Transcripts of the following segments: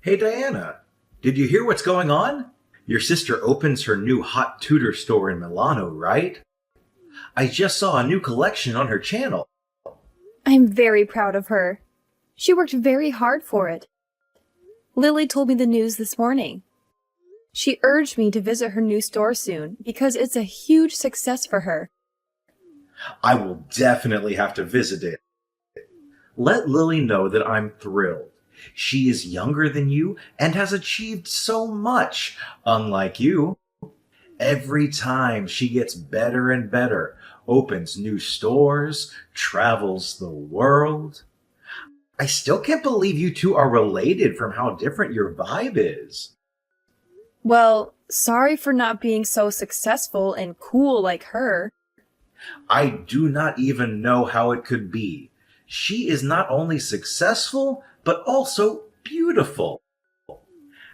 Hey Diana, did you hear what's going on? Your sister opens her new hot tudor store in Milano, right? I just saw a new collection on her channel. I'm very proud of her. She worked very hard for it. Lily told me the news this morning. She urged me to visit her new store soon because it's a huge success for her. I will definitely have to visit it. Let Lily know that I'm thrilled. She is younger than you and has achieved so much, unlike you. Every time she gets better and better, opens new stores, travels the world. I still can't believe you two are related from how different your vibe is. Well, sorry for not being so successful and cool like her. I do not even know how it could be. She is not only successful, but also beautiful.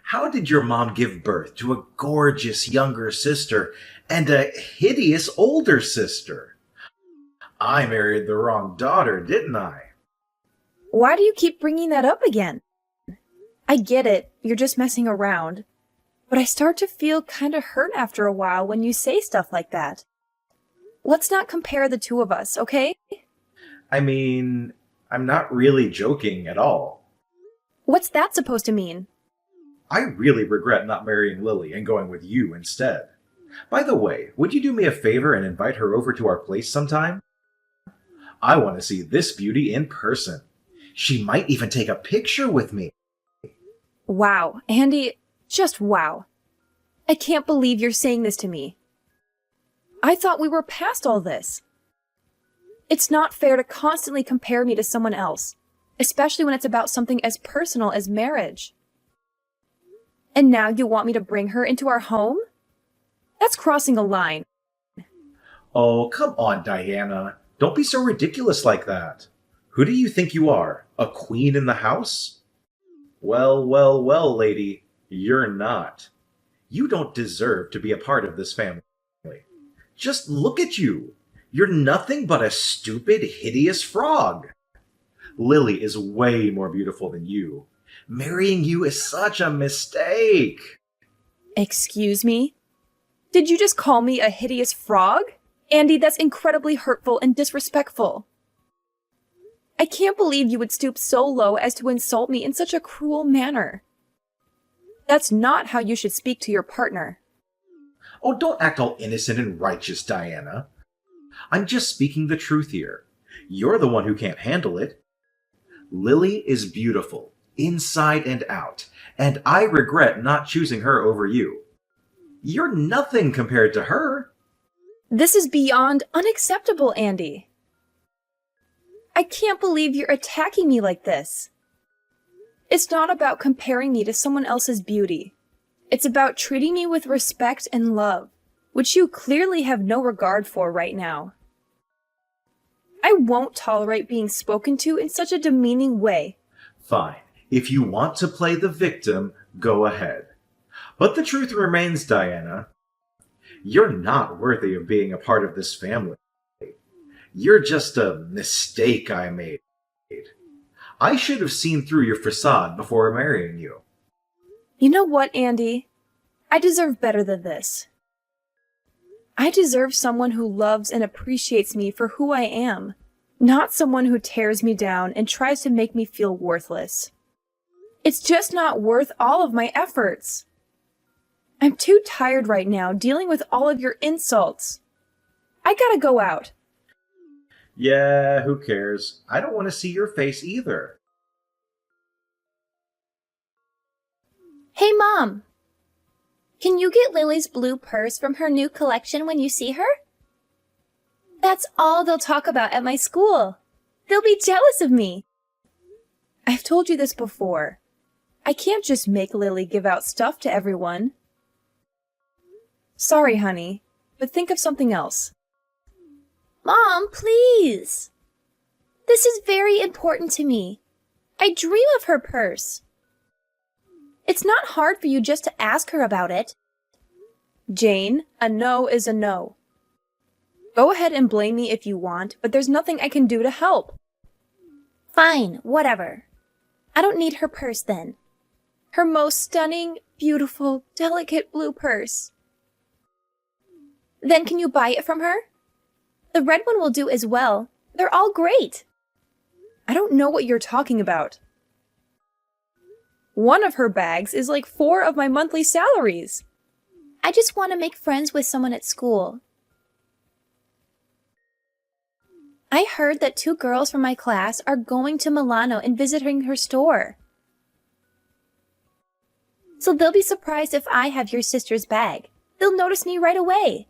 How did your mom give birth to a gorgeous younger sister and a hideous older sister? I married the wrong daughter, didn't I? Why do you keep bringing that up again? I get it, you're just messing around. But I start to feel kinda hurt after a while when you say stuff like that. Let's not compare the two of us, okay? I mean, I'm not really joking at all. What's that supposed to mean? I really regret not marrying Lily and going with you instead. By the way, would you do me a favor and invite her over to our place sometime? I want to see this beauty in person. She might even take a picture with me. Wow, Andy, just wow. I can't believe you're saying this to me. I thought we were past all this. It's not fair to constantly compare me to someone else, especially when it's about something as personal as marriage. And now you want me to bring her into our home? That's crossing a line. Oh, come on, Diana. Don't be so ridiculous like that. Who do you think you are? A queen in the house? Well, well, well, lady, you're not. You don't deserve to be a part of this family. Just look at you. You're nothing but a stupid, hideous frog. Lily is way more beautiful than you. Marrying you is such a mistake. Excuse me? Did you just call me a hideous frog? Andy, that's incredibly hurtful and disrespectful. I can't believe you would stoop so low as to insult me in such a cruel manner. That's not how you should speak to your partner. Oh, don't act all innocent and righteous, Diana. I'm just speaking the truth here. You're the one who can't handle it. Lily is beautiful, inside and out, and I regret not choosing her over you. You're nothing compared to her. This is beyond unacceptable, Andy. I can't believe you're attacking me like this. It's not about comparing me to someone else's beauty. It's about treating me with respect and love, which you clearly have no regard for right now. I won't tolerate being spoken to in such a demeaning way. Fine. If you want to play the victim, go ahead. But the truth remains, Diana. You're not worthy of being a part of this family. You're just a mistake I made. I should have seen through your facade before marrying you. You know what, Andy? I deserve better than this. I deserve someone who loves and appreciates me for who I am, not someone who tears me down and tries to make me feel worthless. It's just not worth all of my efforts. I'm too tired right now dealing with all of your insults. I gotta go out. Yeah, who cares? I don't want to see your face either. Hey, Mom! Can you get Lily's blue purse from her new collection when you see her? That's all they'll talk about at my school. They'll be jealous of me. I've told you this before. I can't just make Lily give out stuff to everyone. Sorry, honey, but think of something else. Mom, please! This is very important to me. I dream of her purse. It's not hard for you just to ask her about it. Jane, a no is a no. Go ahead and blame me if you want, but there's nothing I can do to help. Fine, whatever. I don't need her purse then. Her most stunning, beautiful, delicate blue purse. Then can you buy it from her? The red one will do as well. They're all great. I don't know what you're talking about. One of her bags is like 4 of my monthly salaries. I just want to make friends with someone at school. I heard that 2 girls from my class are going to Milano and visiting her store. So they'll be surprised if I have your sister's bag. They'll notice me right away.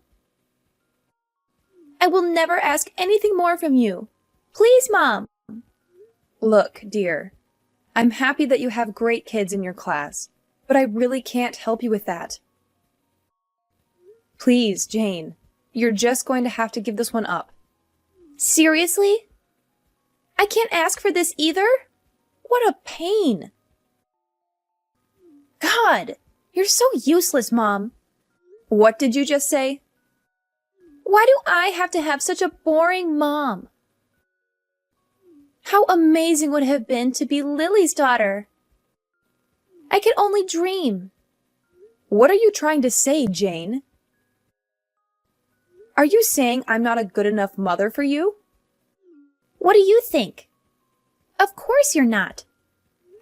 I will never ask anything more from you. Please, Mom. Look, dear, I'm happy that you have great kids in your class, but I really can't help you with that. Please, Jane, you're just going to have to give this one up. Seriously? I can't ask for this either? What a pain. God, you're so useless, Mom. What did you just say? Why do I have to have such a boring mom? How amazing would it have been to be Lily's daughter? I could only dream. What are you trying to say, Jane? Are you saying I'm not a good enough mother for you? What do you think? Of course you're not.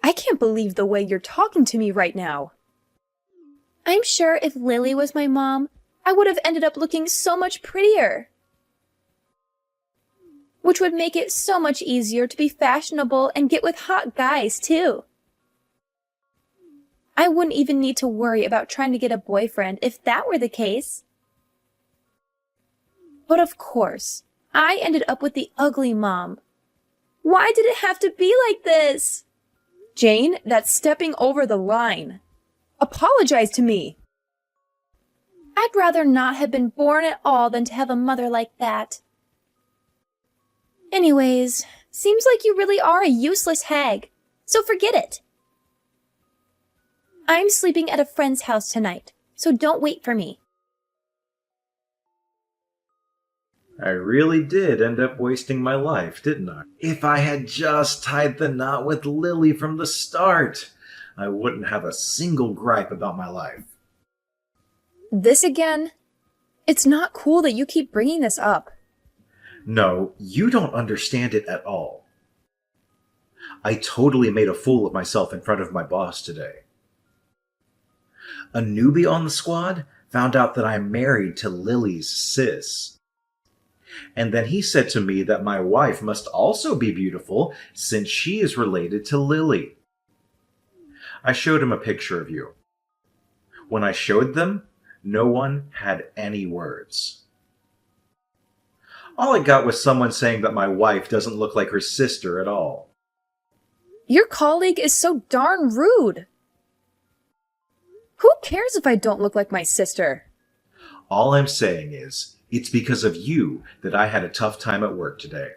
I can't believe the way you're talking to me right now. I'm sure if Lily was my mom, I would have ended up looking so much prettier. Which would make it so much easier to be fashionable and get with hot guys, too. I wouldn't even need to worry about trying to get a boyfriend if that were the case. But of course, I ended up with the ugly mom. Why did it have to be like this? Jane, that's stepping over the line. Apologize to me. I'd rather not have been born at all than to have a mother like that. Anyways, seems like you really are a useless hag, so forget it. I'm sleeping at a friend's house tonight, so don't wait for me. I really did end up wasting my life, didn't I? If I had just tied the knot with Lily from the start, I wouldn't have a single gripe about my life. This again? It's not cool that you keep bringing this up. No, you don't understand it at all. I totally made a fool of myself in front of my boss today. A newbie on the squad found out that I'm married to Lily's sis. And then he said to me that my wife must also be beautiful since she is related to Lily. I showed him a picture of you. When I showed them, no one had any words. All I got was someone saying that my wife doesn't look like her sister at all. Your colleague is so darn rude. Who cares if I don't look like my sister? All I'm saying is, it's because of you that I had a tough time at work today.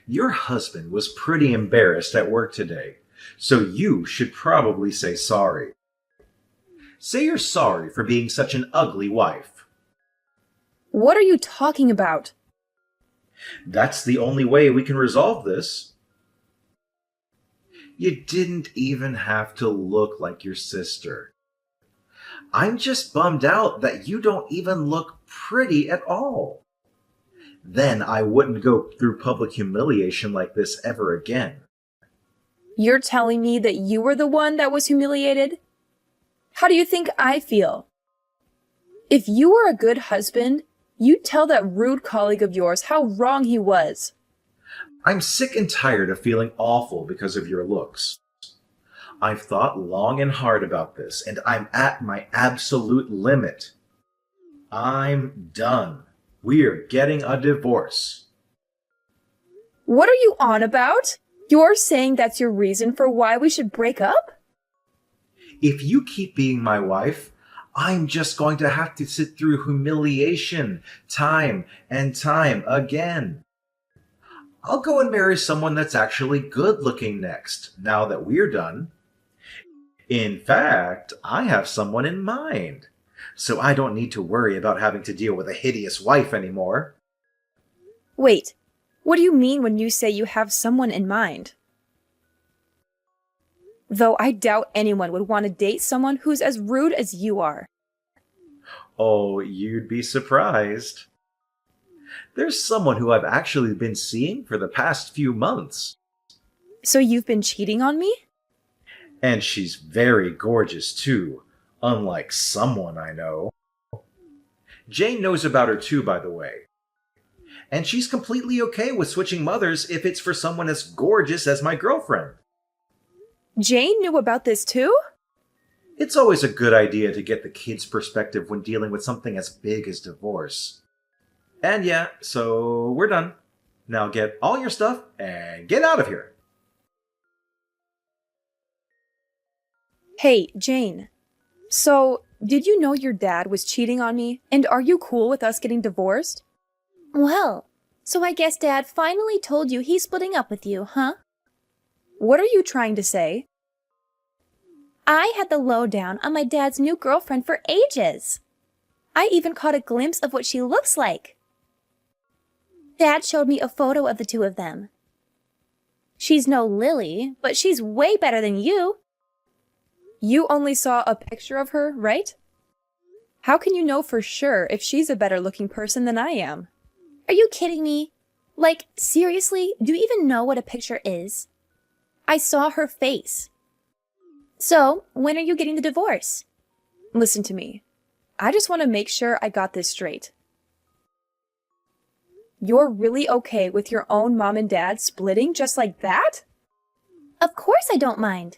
Your husband was pretty embarrassed at work today, so you should probably say sorry. Say you're sorry for being such an ugly wife. What are you talking about? That's the only way we can resolve this. You didn't even have to look like your sister. I'm just bummed out that you don't even look pretty at all. Then I wouldn't go through public humiliation like this ever again. You're telling me that you were the one that was humiliated? How do you think I feel? If you were a good husband, you'd tell that rude colleague of yours how wrong he was. I'm sick and tired of feeling awful because of your looks. I've thought long and hard about this, and I'm at my absolute limit. I'm done. We're getting a divorce. What are you on about? You're saying that's your reason for why we should break up? If you keep being my wife, I'm just going to have to sit through humiliation time and time again. I'll go and marry someone that's actually good looking next, now that we're done. In fact, I have someone in mind, so I don't need to worry about having to deal with a hideous wife anymore. Wait, what do you mean when you say you have someone in mind? Though I doubt anyone would want to date someone who's as rude as you are. Oh, you'd be surprised. There's someone who I've actually been seeing for the past few months. So you've been cheating on me? And she's very gorgeous too, unlike someone I know. Jane knows about her too, by the way. And she's completely okay with switching mothers if it's for someone as gorgeous as my girlfriend. Jane knew about this too? It's always a good idea to get the kid's perspective when dealing with something as big as divorce. And yeah, so we're done. Now get all your stuff and get out of here. Hey, Jane. So, did you know your dad was cheating on me? And are you cool with us getting divorced? Well, so I guess Dad finally told you he's splitting up with you, huh? What are you trying to say? I had the lowdown on my dad's new girlfriend for ages. I even caught a glimpse of what she looks like. Dad showed me a photo of the two of them. She's no Lily, but she's way better than you. You only saw a picture of her, right? How can you know for sure if she's a better looking person than I am? Are you kidding me? Like, seriously, do you even know what a picture is? I saw her face. So, when are you getting the divorce? Listen to me. I just want to make sure I got this straight. You're really okay with your own mom and dad splitting just like that? Of course I don't mind.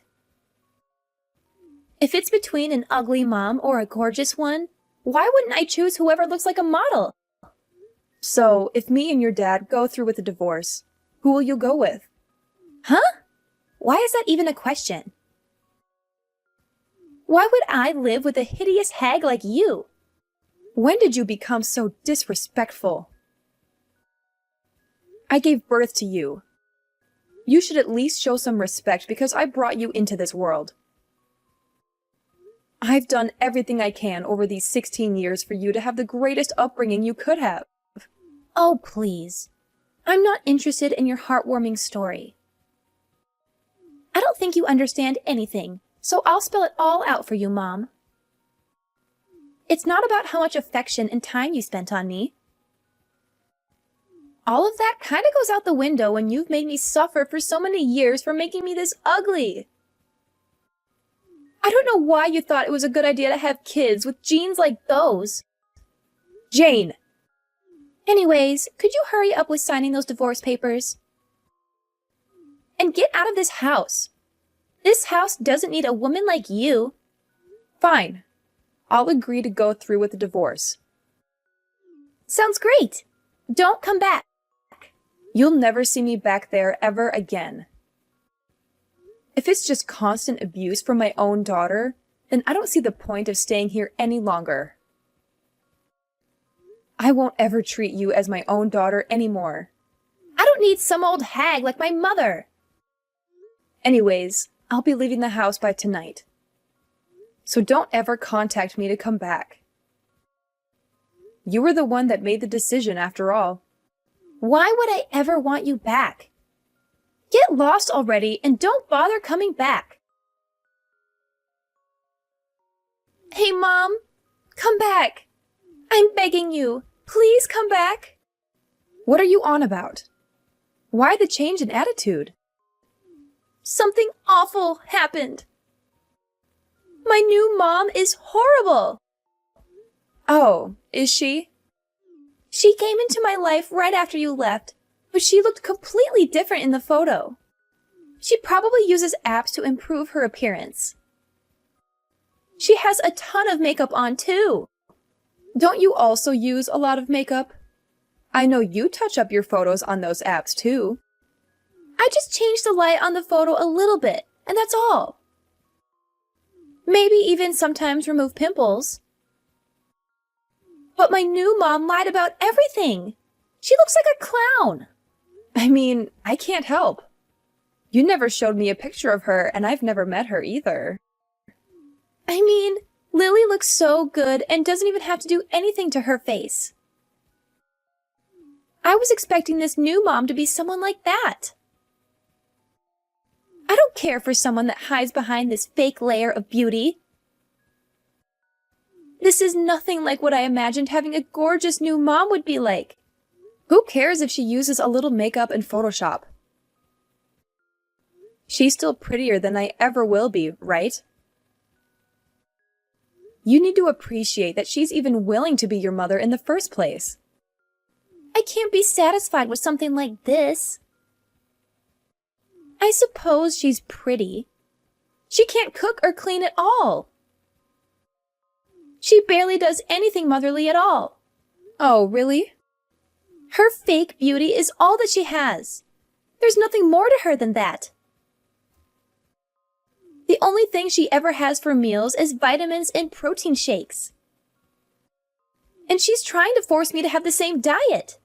If it's between an ugly mom or a gorgeous one, why wouldn't I choose whoever looks like a model? So, if me and your dad go through with the divorce, who will you go with? Huh? Why is that even a question? Why would I live with a hideous hag like you? When did you become so disrespectful? I gave birth to you. You should at least show some respect because I brought you into this world. I've done everything I can over these 16 years for you to have the greatest upbringing you could have. Oh, please. I'm not interested in your heartwarming story. I don't think you understand anything, so I'll spell it all out for you, Mom. It's not about how much affection and time you spent on me. All of that kind of goes out the window when you've made me suffer for so many years for making me this ugly. I don't know why you thought it was a good idea to have kids with genes like those. Jane! Anyways, could you hurry up with signing those divorce papers? And get out of this house. This house doesn't need a woman like you. Fine. I'll agree to go through with the divorce. Sounds great. Don't come back. You'll never see me back there ever again. If it's just constant abuse from my own daughter, then I don't see the point of staying here any longer. I won't ever treat you as my own daughter anymore. I don't need some old hag like my mother. Anyways, I'll be leaving the house by tonight. So don't ever contact me to come back. You were the one that made the decision after all. Why would I ever want you back? Get lost already and don't bother coming back. Hey, Mom, come back. I'm begging you. Please come back. What are you on about? Why the change in attitude? Something awful happened. My new mom is horrible. Oh, is she? She came into my life right after you left, but she looked completely different in the photo. She probably uses apps to improve her appearance. She has a ton of makeup on too. Don't you also use a lot of makeup? I know you touch up your photos on those apps too. I just changed the light on the photo a little bit, and that's all. Maybe even sometimes remove pimples. But my new mom lied about everything. She looks like a clown. I mean, I can't help. You never showed me a picture of her, and I've never met her either. I mean, Lily looks so good and doesn't even have to do anything to her face. I was expecting this new mom to be someone like that. I don't care for someone that hides behind this fake layer of beauty. This is nothing like what I imagined having a gorgeous new mom would be like. Who cares if she uses a little makeup and Photoshop? She's still prettier than I ever will be, right? You need to appreciate that she's even willing to be your mother in the first place. I can't be satisfied with something like this. I suppose she's pretty. She can't cook or clean at all. She barely does anything motherly at all. Oh, really? Her fake beauty is all that she has. There's nothing more to her than that. The only thing she ever has for meals is vitamins and protein shakes. And she's trying to force me to have the same diet.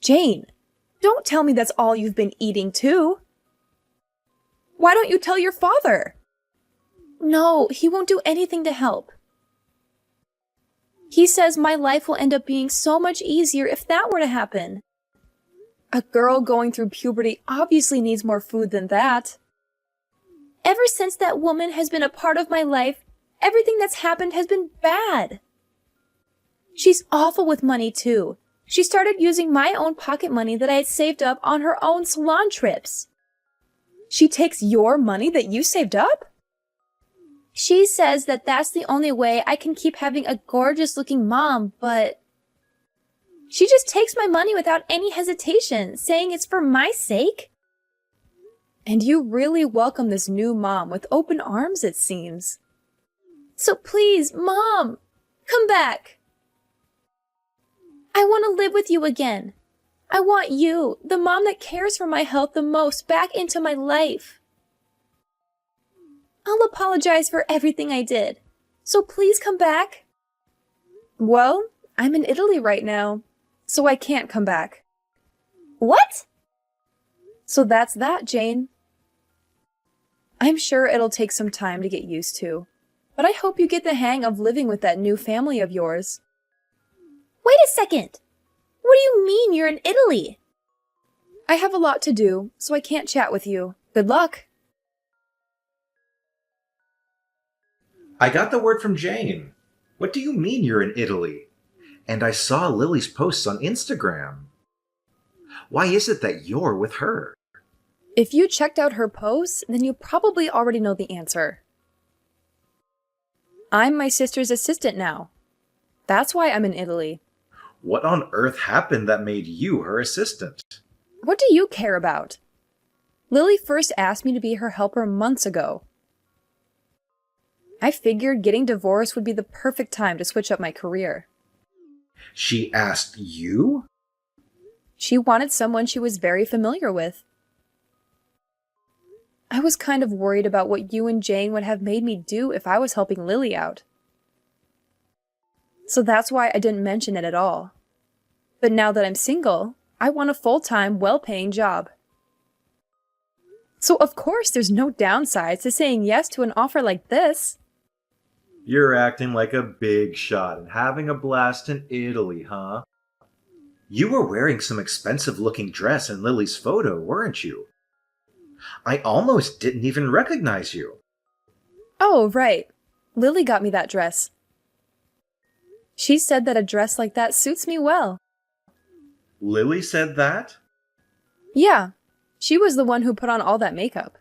Jane, don't tell me that's all you've been eating too. Why don't you tell your father? No, he won't do anything to help. He says my life will end up being so much easier if that were to happen. A girl going through puberty obviously needs more food than that. Ever since that woman has been a part of my life, everything that's happened has been bad. She's awful with money too. She started using my own pocket money that I had saved up on her own salon trips. She takes your money that you saved up? She says that that's the only way I can keep having a gorgeous-looking mom, but she just takes my money without any hesitation, saying it's for my sake. And you really welcome this new mom with open arms, it seems. So please, Mom, come back. I want to live with you again. I want you, the mom that cares for my health the most, back into my life. I'll apologize for everything I did. So please come back. Well, I'm in Italy right now, so I can't come back. What? So that's that, Jane. I'm sure it'll take some time to get used to, but I hope you get the hang of living with that new family of yours. Wait a second. What do you mean you're in Italy? I have a lot to do, so I can't chat with you. Good luck. I got the word from Jane. What do you mean you're in Italy? And I saw Lily's posts on Instagram. Why is it that you're with her? If you checked out her posts, then you probably already know the answer. I'm my sister's assistant now. That's why I'm in Italy. What on earth happened that made you her assistant? What do you care about? Lily first asked me to be her helper months ago. I figured getting divorced would be the perfect time to switch up my career. She asked you? She wanted someone she was very familiar with. I was kind of worried about what you and Jane would have made me do if I was helping Lily out. So that's why I didn't mention it at all. But now that I'm single, I want a full-time, well-paying job. So of course there's no downsides to saying yes to an offer like this. You're acting like a big shot and having a blast in Italy, huh? You were wearing some expensive-looking dress in Lily's photo, weren't you? I almost didn't even recognize you. Oh, right. Lily got me that dress. She said that a dress like that suits me well. Lily said that? Yeah, she was the one who put on all that makeup.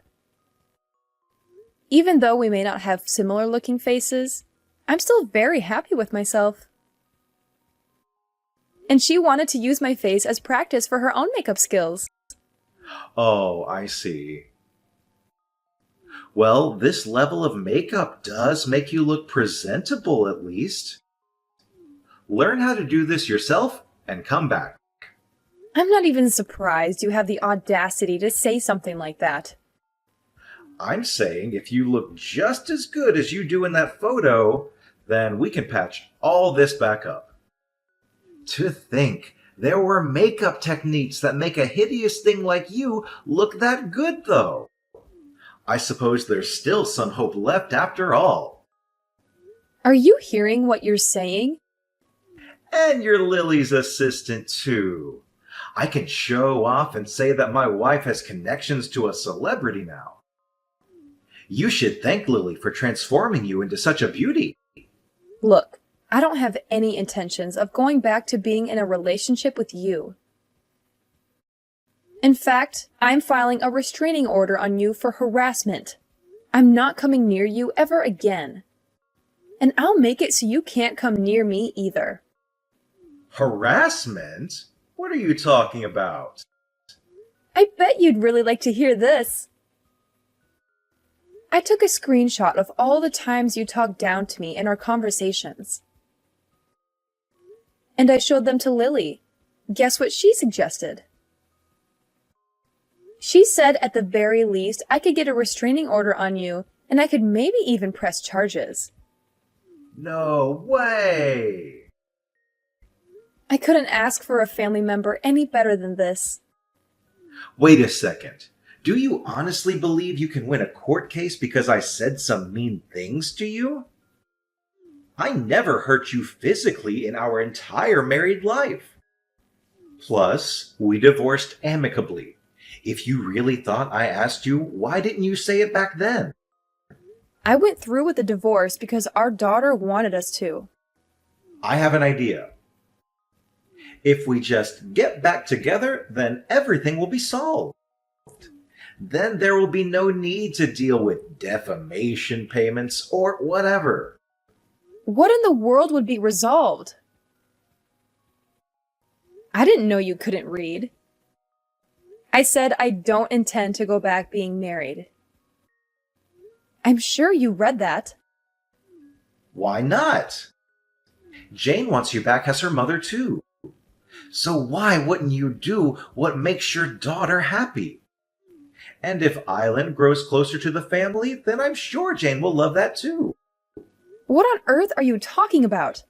Even though we may not have similar looking faces, I'm still very happy with myself. And she wanted to use my face as practice for her own makeup skills. Oh, I see. Well, this level of makeup does make you look presentable, at least. Learn how to do this yourself and come back. I'm not even surprised you have the audacity to say something like that. I'm saying if you look just as good as you do in that photo, then we can patch all this back up. To think, there were makeup techniques that make a hideous thing like you look that good, though. I suppose there's still some hope left after all. Are you hearing what you're saying? And you're Lily's assistant, too. I can show off and say that my wife has connections to a celebrity now. You should thank Lily for transforming you into such a beauty. Look, I don't have any intentions of going back to being in a relationship with you. In fact, I'm filing a restraining order on you for harassment. I'm not coming near you ever again. And I'll make it so you can't come near me either. Harassment? What are you talking about? I bet you'd really like to hear this. I took a screenshot of all the times you talked down to me in our conversations. And I showed them to Lily. Guess what she suggested? She said at the very least I could get a restraining order on you, and I could maybe even press charges. No way! I couldn't ask for a family member any better than this. Wait a second. Do you honestly believe you can win a court case because I said some mean things to you? I never hurt you physically in our entire married life. Plus, we divorced amicably. If you really thought I asked you, why didn't you say it back then? I went through with the divorce because our daughter wanted us to. I have an idea. If we just get back together, then everything will be solved. Then there will be no need to deal with defamation payments or whatever. What in the world would be resolved? I didn't know you couldn't read. I said I don't intend to go back being married. I'm sure you read that. Why not? Jane wants you back as her mother too. So why wouldn't you do what makes your daughter happy? And if Island grows closer to the family, then I'm sure Jane will love that too. What on earth are you talking about?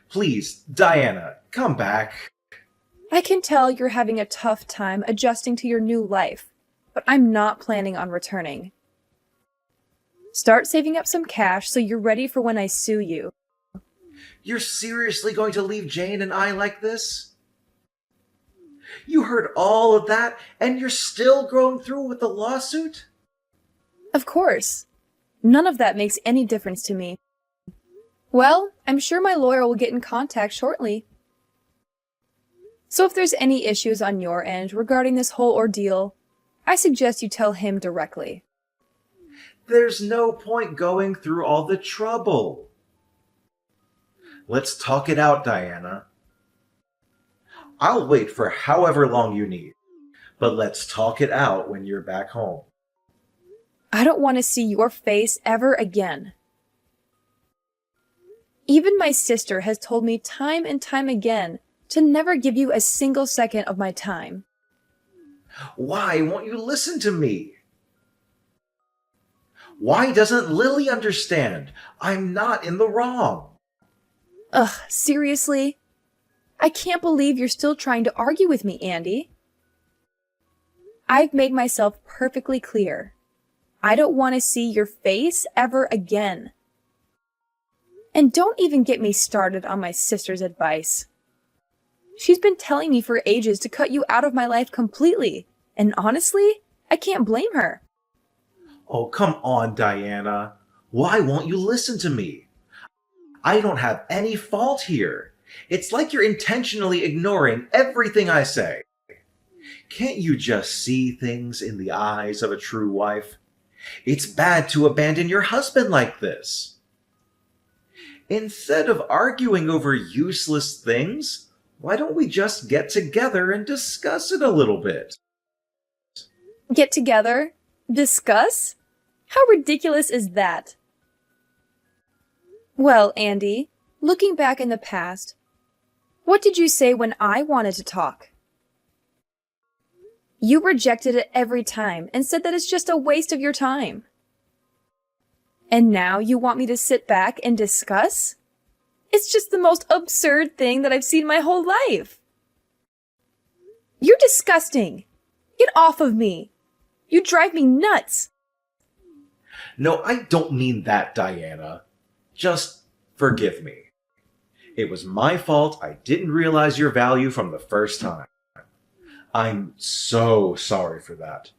Please, Diana, come back. I can tell you're having a tough time adjusting to your new life, but I'm not planning on returning. Start saving up some cash so you're ready for when I sue you. You're seriously going to leave Jane and I like this? You heard all of that, and you're still going through with the lawsuit? Of course. None of that makes any difference to me. Well, I'm sure my lawyer will get in contact shortly. So if there's any issues on your end regarding this whole ordeal, I suggest you tell him directly. There's no point going through all the trouble. Let's talk it out, Diana. I'll wait for however long you need, but let's talk it out when you're back home. I don't want to see your face ever again. Even my sister has told me time and time again to never give you a single second of my time. Why won't you listen to me? Why doesn't Lily understand? I'm not in the wrong. Ugh, seriously? I can't believe you're still trying to argue with me, Andy. I've made myself perfectly clear. I don't want to see your face ever again. And don't even get me started on my sister's advice. She's been telling me for ages to cut you out of my life completely, and honestly, I can't blame her. Oh, come on, Diana. Why won't you listen to me? I don't have any fault here. It's like you're intentionally ignoring everything I say. Can't you just see things in the eyes of a true wife? It's bad to abandon your husband like this. Instead of arguing over useless things, why don't we just get together and discuss it a little bit? Get together? Discuss? How ridiculous is that? Well, Andy, looking back in the past, what did you say when I wanted to talk? You rejected it every time and said that it's just a waste of your time. And now you want me to sit back and discuss? It's just the most absurd thing that I've seen my whole life. You're disgusting. Get off of me. You drive me nuts. No, I don't mean that, Diana. Just forgive me. It was my fault. I didn't realize your value from the first time. I'm so sorry for that.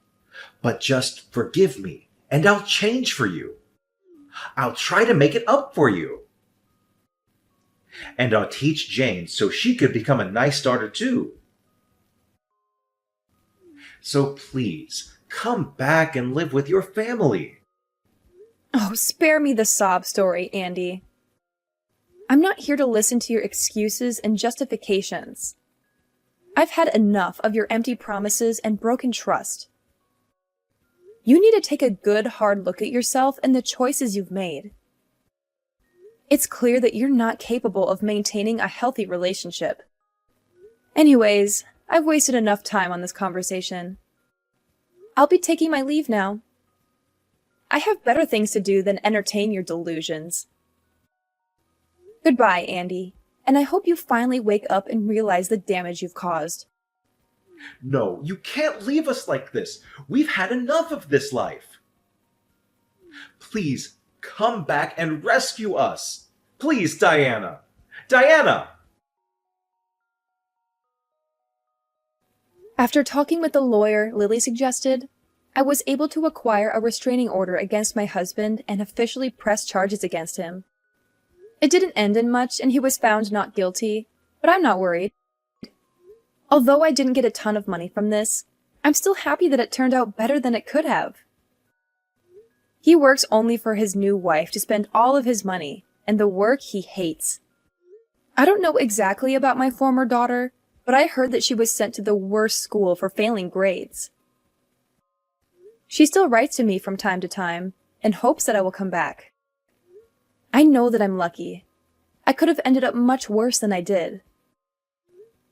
But just forgive me, and I'll change for you. I'll try to make it up for you. And I'll teach Jane so she could become a nice daughter too. So please, come back and live with your family. Oh, spare me the sob story, Andy. I'm not here to listen to your excuses and justifications. I've had enough of your empty promises and broken trust. You need to take a good, hard look at yourself and the choices you've made. It's clear that you're not capable of maintaining a healthy relationship. Anyways, I've wasted enough time on this conversation. I'll be taking my leave now. I have better things to do than entertain your delusions. Goodbye, Andy, and I hope you finally wake up and realize the damage you've caused. No, you can't leave us like this. We've had enough of this life. Please, come back and rescue us. Please, Diana. Diana! After talking with the lawyer Lily suggested, I was able to acquire a restraining order against my husband and officially press charges against him. It didn't end in much and he was found not guilty, but I'm not worried. Although I didn't get a ton of money from this, I'm still happy that it turned out better than it could have. He works only for his new wife to spend all of his money, and the work he hates. I don't know exactly about my former daughter, but I heard that she was sent to the worst school for failing grades. She still writes to me from time to time and hopes that I will come back. I know that I'm lucky. I could have ended up much worse than I did.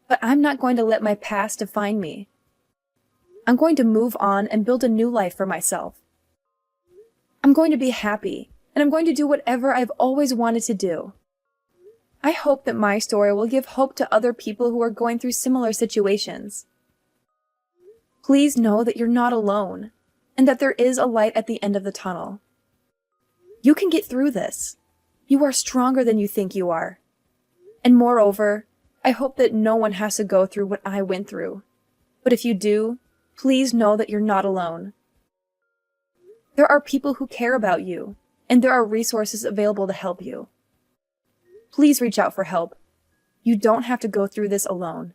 But I'm not going to let my past define me. I'm going to move on and build a new life for myself. I'm going to be happy, and I'm going to do whatever I've always wanted to do. I hope that my story will give hope to other people who are going through similar situations. Please know that you're not alone, and that there is a light at the end of the tunnel. You can get through this. You are stronger than you think you are. And moreover, I hope that no one has to go through what I went through. But if you do, please know that you're not alone. There are people who care about you, and there are resources available to help you. Please reach out for help. You don't have to go through this alone.